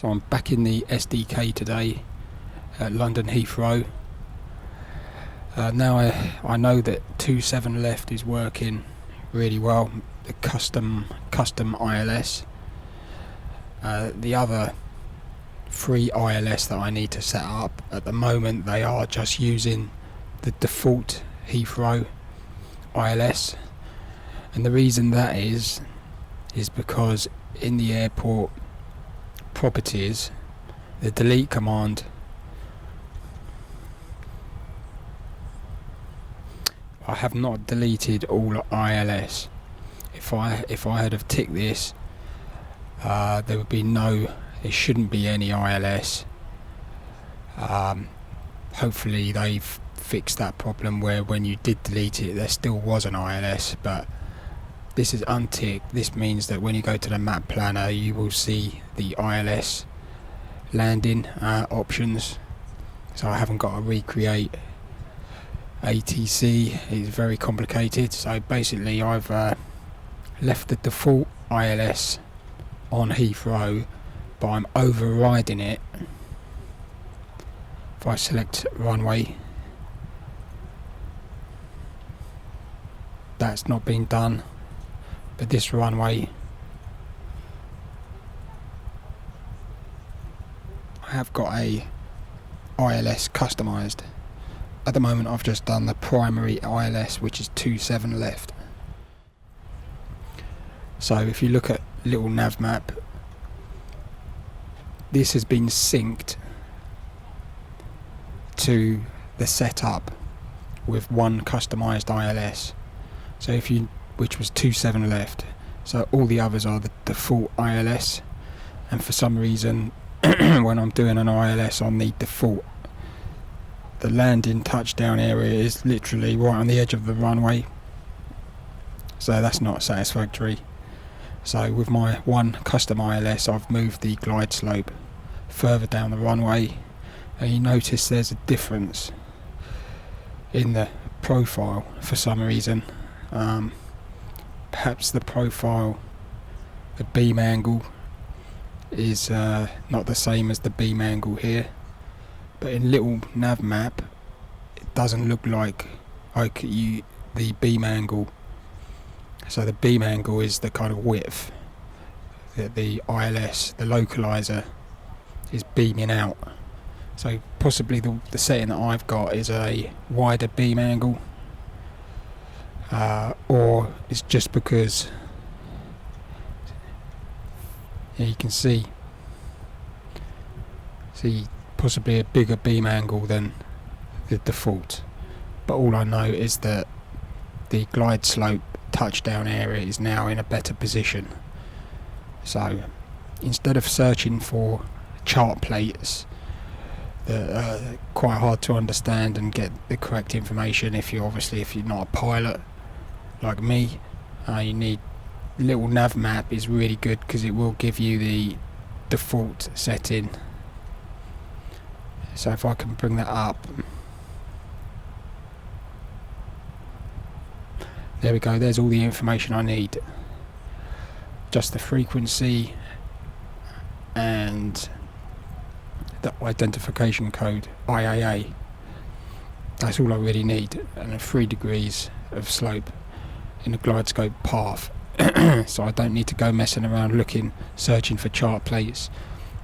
So I'm back in the SDK today at London Heathrow. Now I know that 27 left is working really well, the custom ILS. The other 3 ILS that I need to set up at the moment, they are just using the default Heathrow ILS, and the reason that is because in the airport properties, the delete command, I have not deleted all ILS. If I had have ticked this, there would be there shouldn't be any ILS. Hopefully they've fixed that problem where when you did delete it there still was an ILS, but this is unticked. This means that when you go to the map planner you will see the ILS landing options, so I haven't got to recreate ATC. It's very complicated. So basically I've left the default ILS on Heathrow, but I'm overriding it. If I select runway, that's not been done, but this runway I have got a ILS customized. At the moment I've just done the primary ILS, which is 27 left. So if you look at little nav map, this has been synced to the setup with one customized ILS. So which was 27 left, so all the others are the default ILS, and for some reason when I'm doing an ILS on the default, the landing touchdown area is literally right on the edge of the runway, so that's not satisfactory. So with my one custom ILS I've moved the glide slope further down the runway, and you notice there's a difference in the profile for some reason. Perhaps the profile, the beam angle is not the same as the beam angle here, but in little nav map it doesn't look like the beam angle. So the beam angle is the kind of width that the ILS, the localizer, is beaming out. So possibly the setting that I've got is a wider beam angle, or it's just because you can see possibly a bigger beam angle than the default. But all I know is that the glide slope touchdown area is now in a better position. So instead of searching for chart plates that are quite hard to understand and get the correct information, if you're not a pilot like me, you need little nav map is really good because it will give you the default setting. So if I can bring that up, there we go, there's all the information I need, just the frequency and the identification code, IAA. That's all I really need, and 3 degrees of slope in the glide slope path. So I don't need to go messing around searching for chart plates.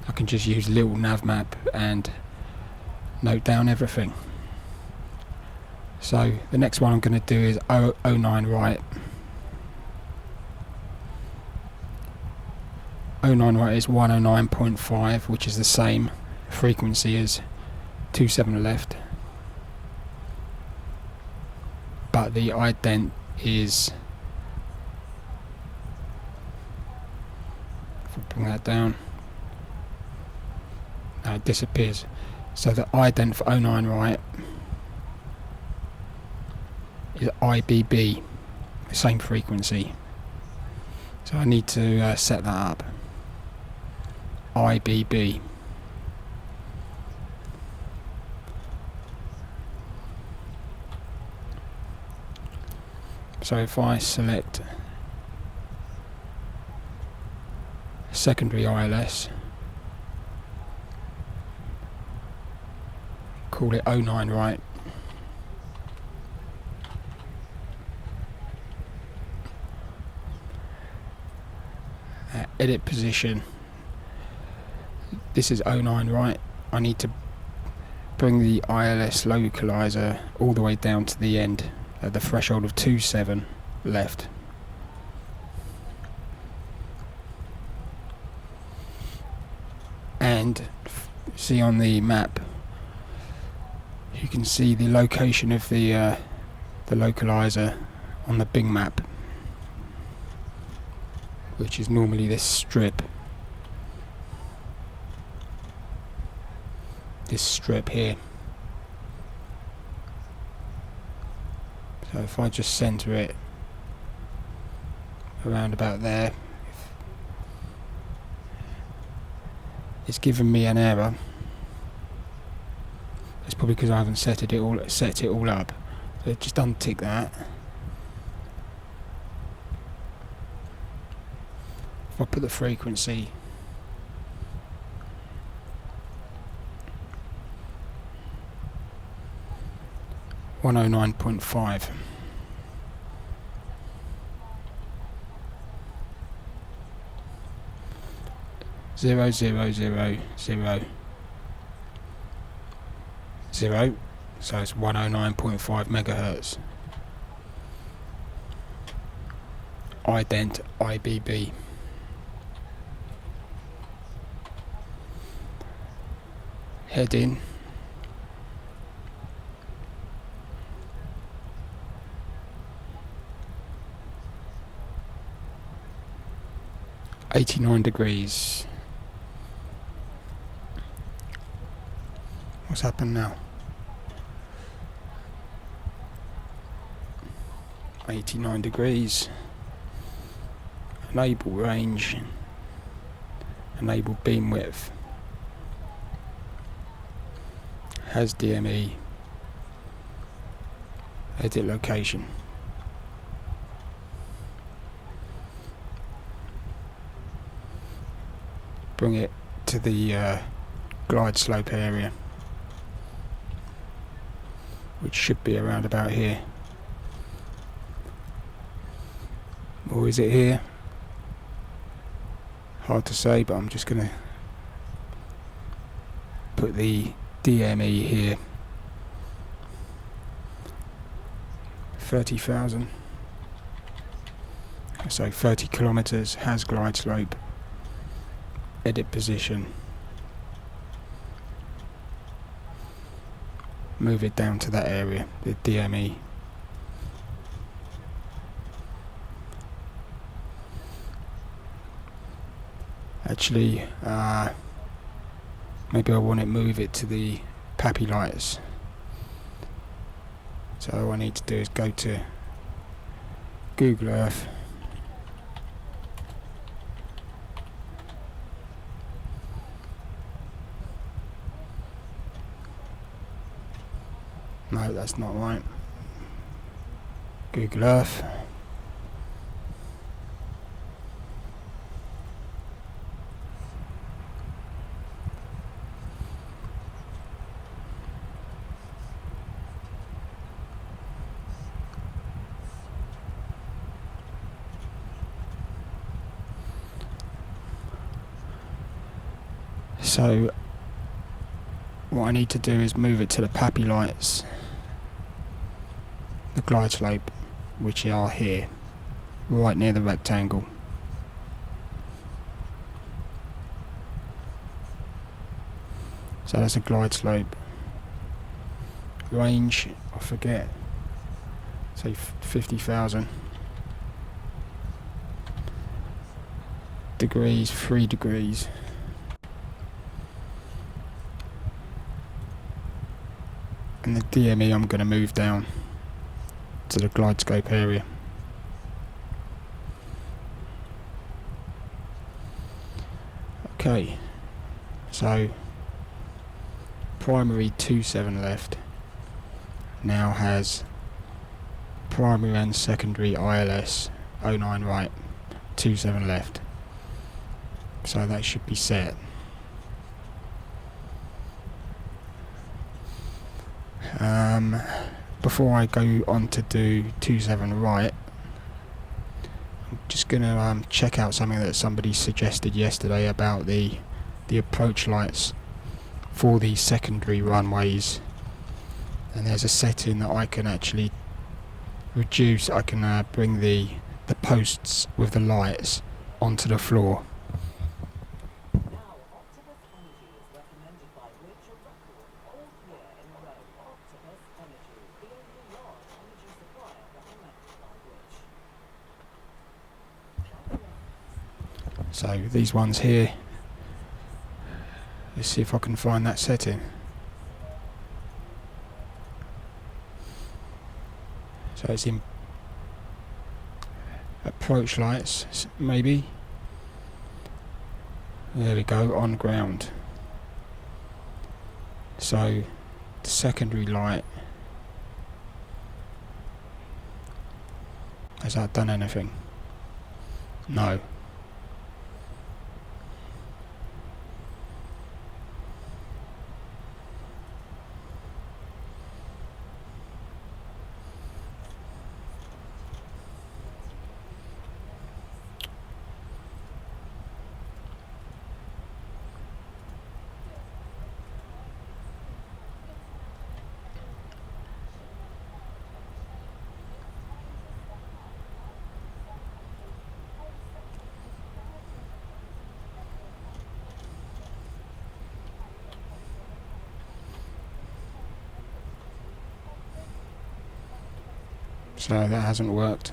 I can just use little nav map and note down everything. So the next one I'm going to do is 09 right. 09 right is 109.5, which is the same frequency as 27 left, but the ident is, if we bring that down, now it disappears. So the ident for 09 right is IBB, the same frequency. So I need to set that up. IBB. So if I select secondary ILS, call it 09 right. Edit position. This is 09 right. I need to bring the ILS localizer all the way down to the end at the threshold of 27 left. And see on the map, you can see the location of the localizer on the Bing map, which is normally this strip. This strip here. So if I just center it around about there, it's giving me an error. It's probably because I haven't set it all up. So just untick that. If I put the frequency 109.5. Zero, zero, zero, zero, zero. So it's 109.5 megahertz. Ident IBB. Heading. $89. What's happened now? 89 degrees. Enable range. Enable beam width. Has DME. Edit location. Bring it to the glide slope area, which should be around about here. Or is it here? Hard to say, but I'm just going to put the DME here. 30,000. So 30 kilometers, has glide slope. Edit position. Move it down to that area, the DME. Actually, maybe I want to move it to the PAPI lights. So all I need to do is go to Google Earth. No, that's not right. Google Earth. So what I need to do is move it to the PAPI lights, the glide slope, which are here, right near the rectangle. So that's a glide slope. Range, I forget, say 50,000. Degrees, 3 degrees. And the DME I'm going to move down to the glide scope area. Okay, so primary 27 left now has primary and secondary ILS 09 right, 27 left. So that should be set. Before I go on to do 27 right, I'm just going to check out something that somebody suggested yesterday about the approach lights for the secondary runways. And there's a setting that I can actually reduce. I can bring the posts with the lights onto the floor. So these ones here, let's see if I can find that setting. So it's in approach lights, maybe. There we go, on ground. So the secondary light, has that done anything? No. So that hasn't worked.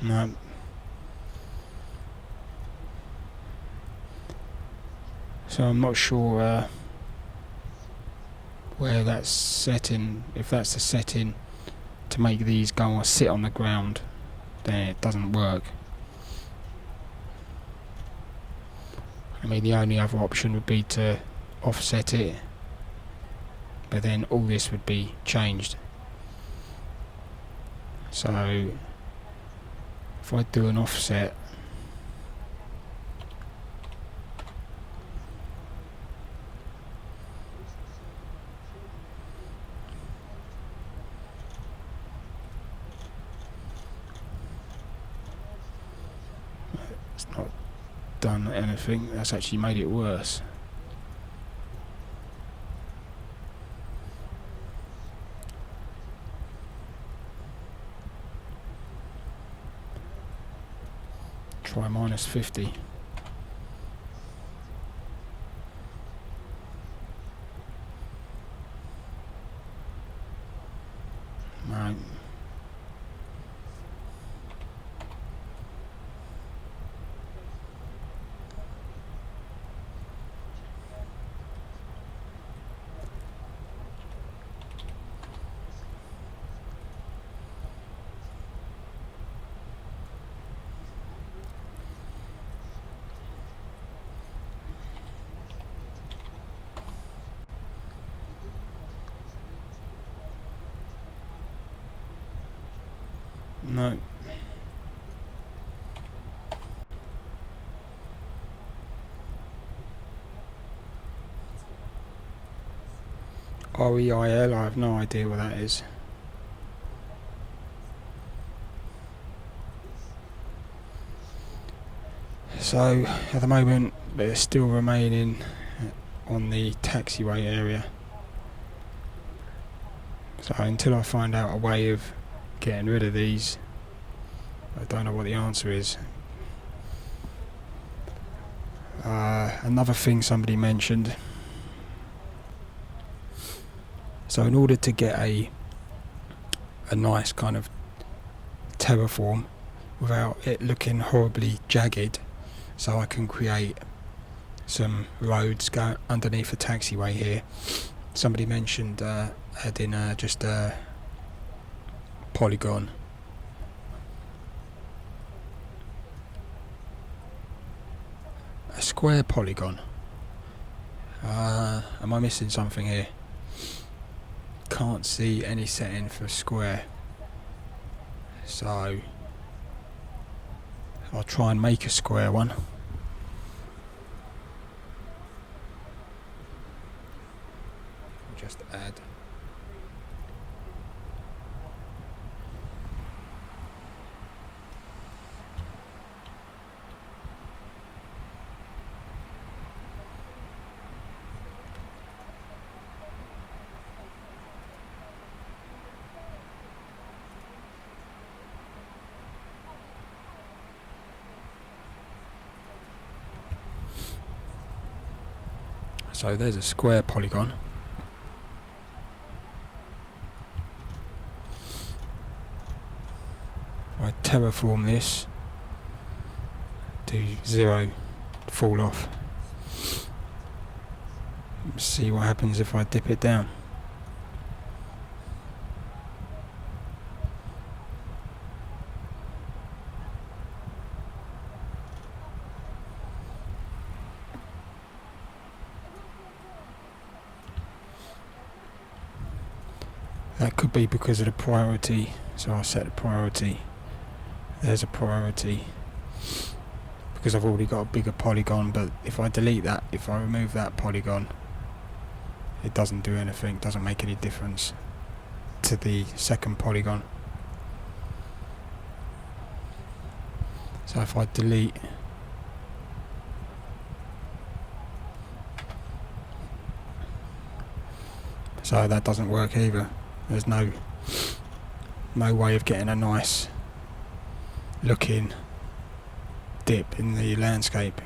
No. So I'm not sure where that's setting. If that's the setting to make these go or sit on the ground, then it doesn't work. I mean, the only other option would be to offset it, but then all this would be changed. So if I do an offset, it's not done anything. That's actually made it worse. Try minus 50. No. No. REIL, I have no idea what that is. So at the moment they're still remaining on the taxiway area. So until I find out a way of getting rid of these, I don't know what the answer is. Another thing somebody mentioned, so in order to get a nice kind of terraform without it looking horribly jagged, so I can create some roads go underneath the taxiway here, somebody mentioned adding just a polygon. A square polygon. Am I missing something here? Can't see any setting for square. So I'll try and make a square one. Just add. So there's a square polygon. I terraform this to 0, fall off. See what happens if I dip it down. That could be because of the priority, so I'll set a priority. There's a priority because I've already got a bigger polygon, but if I delete that, if I remove that polygon, it doesn't do anything, doesn't make any difference to the second polygon. So if I delete, so that doesn't work either. There's no way of getting a nice looking dip in the landscape.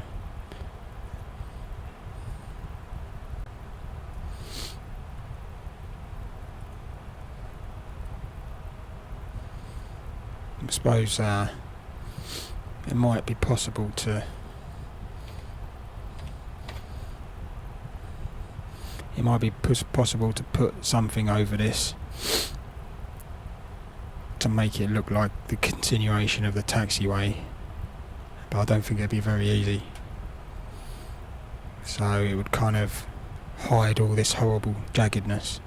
I suppose it might be possible to possible to put something over this to make it look like the continuation of the taxiway, but I don't think it'd be very easy. So it would kind of hide all this horrible jaggedness.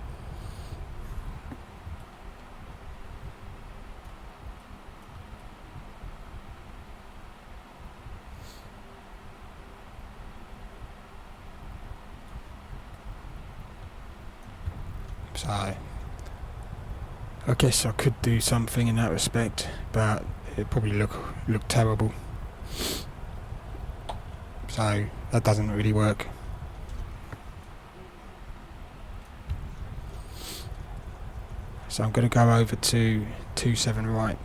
So I guess I could do something in that respect, but it'd probably look terrible. So that doesn't really work. So I'm going to go over to 27 right.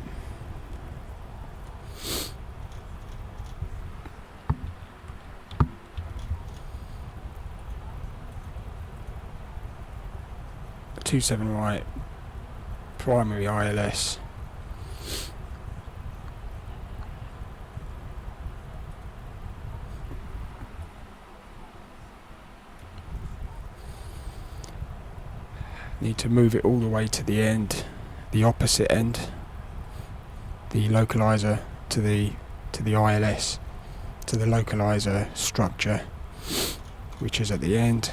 .27 right, primary ILS. Need to move it all the way to the end, the opposite end, the localizer to the ILS, to the localizer structure, which is at the end.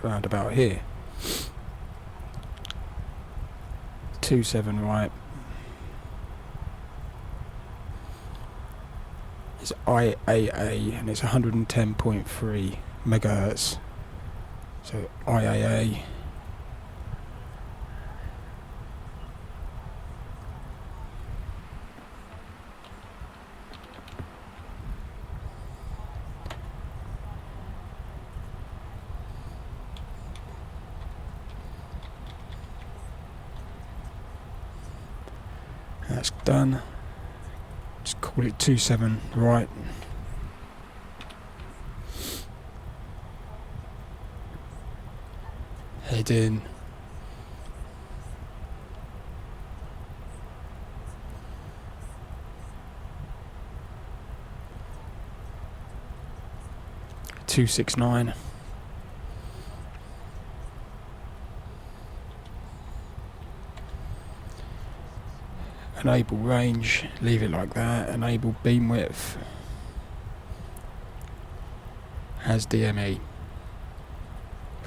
Around about here. 27 right. It's IAA and it's 110.3 megahertz. So IAA. That's done. Just call it 27 right. Head in. .269. Enable range, leave it like that. Enable beam width, has DME,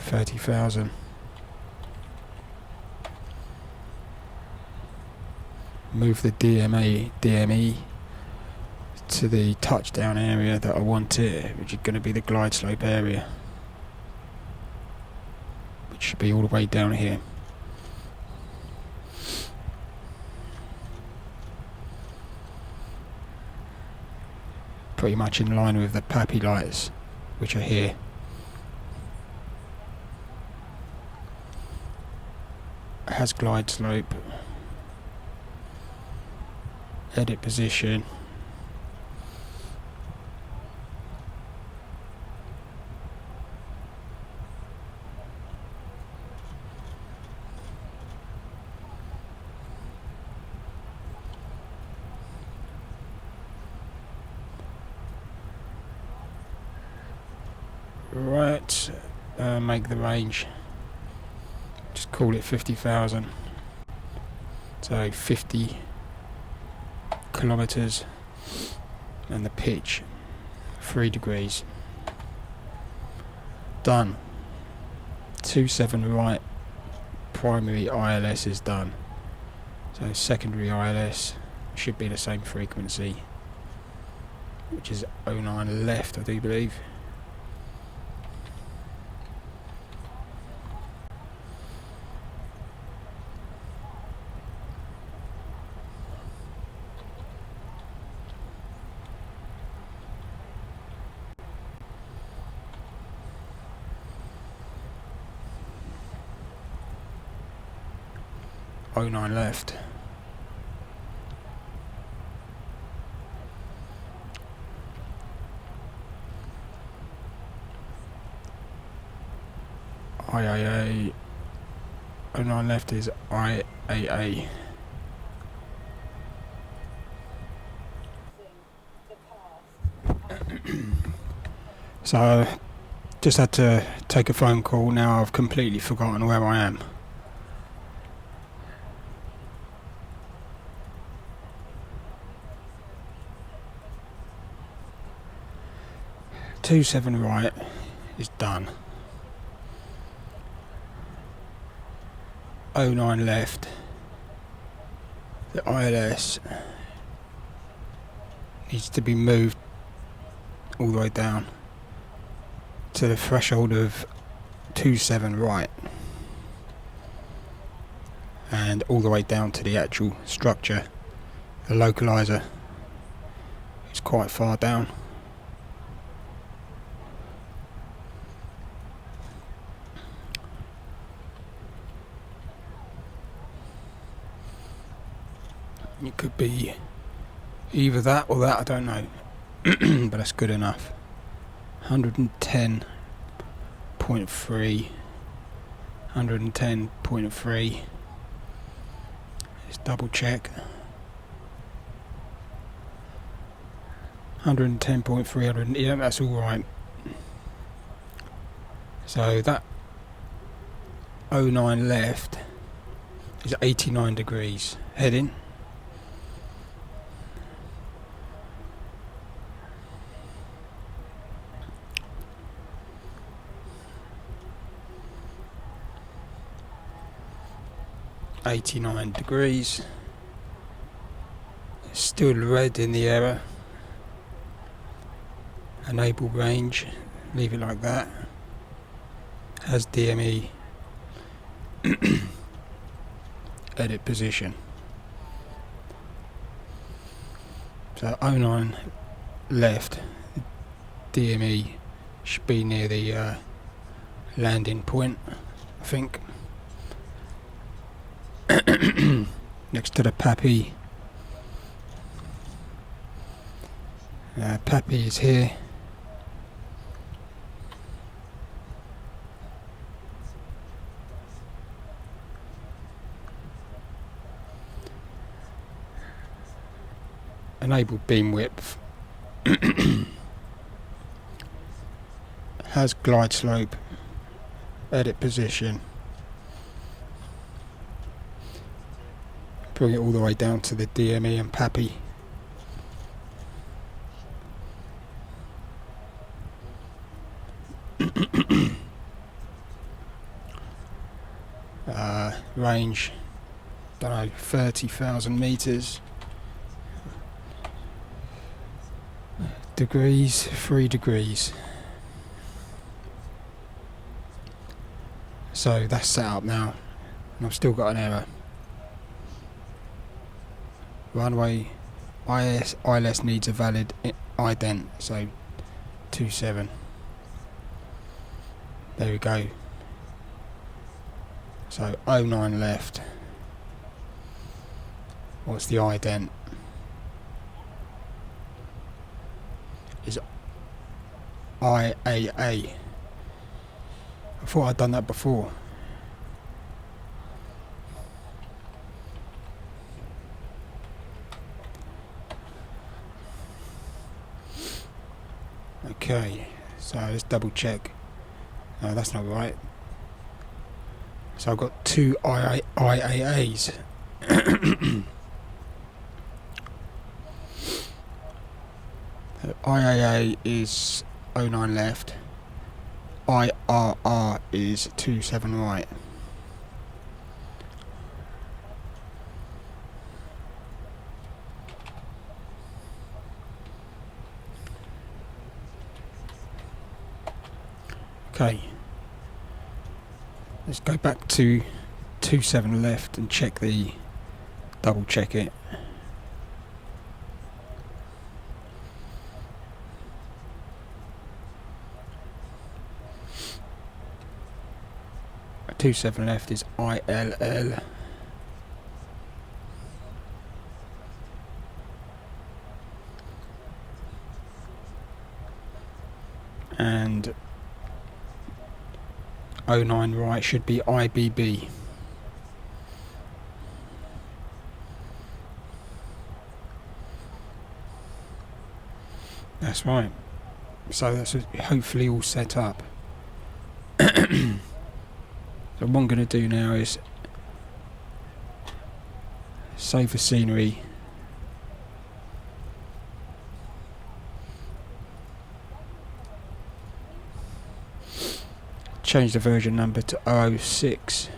30,000. Move the DME to the touchdown area that I want it, which is going to be the glide slope area, which should be all the way down here. Pretty much in line with the PAPI lights, which are here. It has glide slope, edit position, right, make the range, just call it 50,000, so 50 kilometers, and the pitch 3 degrees. Done. 27 right, primary ILS is done, so secondary ILS should be the same frequency, which is 09 left, I do believe. Oh, 09 left. IAA. 09 left is IAA. So just had to take a phone call. Now I've completely forgotten where I am. 27 right is done. 09 left. The ILS needs to be moved all the way down to the threshold of 27 right, and all the way down to the actual structure. The localizer is quite far down. It could be either that or that, I don't know. But that's good enough. 110.3, 110.3. Let's double check. 110.3, yeah, that's all right. So that 09 left is 89 degrees heading. .89 degrees. Still red in the error. Enable range, leave it like that. Has DME. Edit position. So 09 left, DME should be near the landing point, I think. Next to the PAPI. PAPI is here. Enable beam width. Has glide slope. Edit position. Bring it all the way down to the DME and PAPI. range, don't know, 30,000 meters. Degrees, 3 degrees. So that's set up now, and I've still got an error. Runway ILS needs a valid ident, so 27. There we go. So 09 left. What's the ident? Is IAA. I thought I'd done that before. Okay, so let's double check. No, that's not right. So I've got two IAAs. IAA is 09 left. IRR is 27 right. Okay, let's go back to 27 left and check double check it. At 27 left is ILL. And 09 right should be IBB. That's right. So that's hopefully all set up. So what I'm going to do now is save the scenery. Change the version number to 006.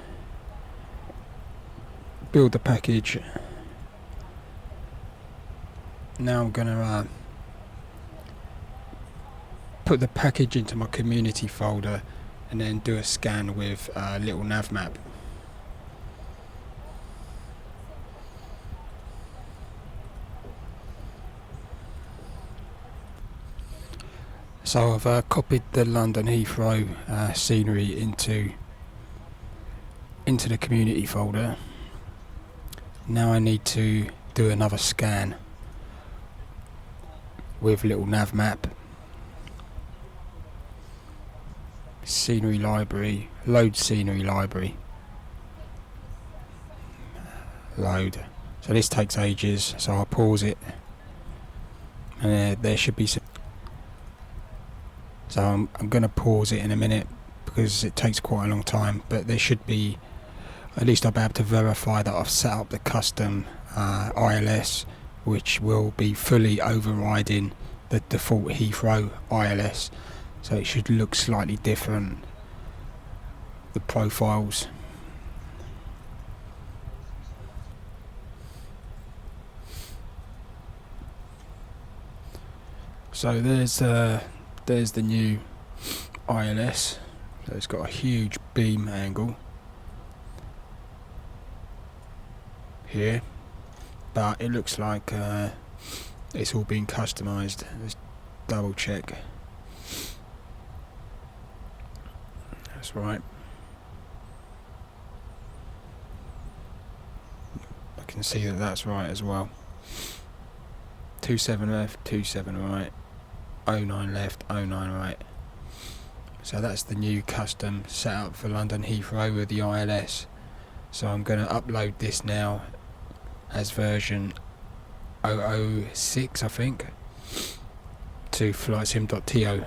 Build the package. Now I'm going to put the package into my community folder and then do a scan with a little nav map. So I've copied the London Heathrow scenery into the community folder. Now I need to do another scan with little nav map. Scenery library, load scenery library. Load. So this takes ages, so I'll pause it. And there should be some. So I'm going to pause it in a minute because it takes quite a long time, but there should be, at least I'll be able to verify that I've set up the custom ILS, which will be fully overriding the default Heathrow ILS. So it should look slightly different, the profiles. So there's the new ILS. So it's got a huge beam angle here, but it looks like it's all been customized. Let's double check. That's right. I can see that that's right as well. 27 left, 27 right. 09 left, 09 right. So that's the new custom setup for London Heathrow with the ILS. So I'm going to upload this now as version 006, I think, to flightsim.to.